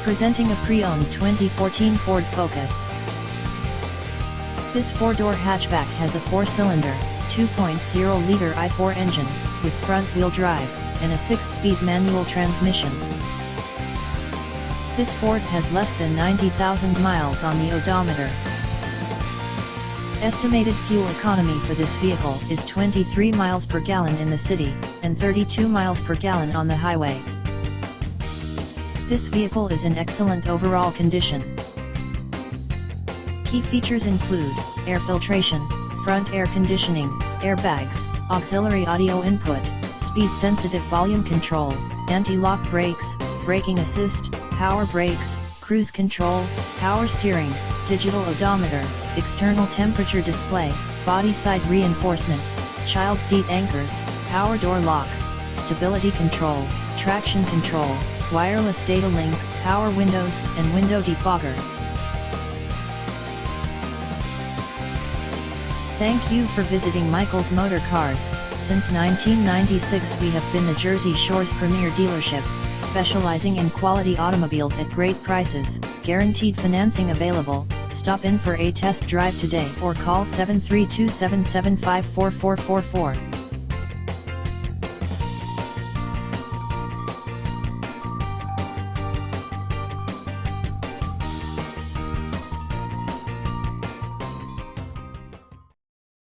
Presenting a pre-owned 2014 Ford Focus. This four-door hatchback has a four-cylinder, 2.0-liter i4 engine, with front-wheel drive, and a 6-speed manual transmission. This Ford has less than 90,000 miles on the odometer. Estimated fuel economy for this vehicle is 23 miles per gallon in the city, and 32 miles per gallon on the highway. This vehicle is in excellent overall condition. Key features include air filtration, front air conditioning, airbags, auxiliary audio input, speed-sensitive volume control, anti-lock brakes, braking assist, power brakes, cruise control, power steering, digital odometer, external temperature display, body side reinforcements, child seat anchors, power door locks, stability control, traction control, wireless data link, power windows, and window defogger. Thank you for visiting Michael's Motorcars. Since 1996 we have been the Jersey Shore's premier dealership, specializing in quality automobiles at great prices, guaranteed financing available. Stop in for a test drive today or call 732-775-4444.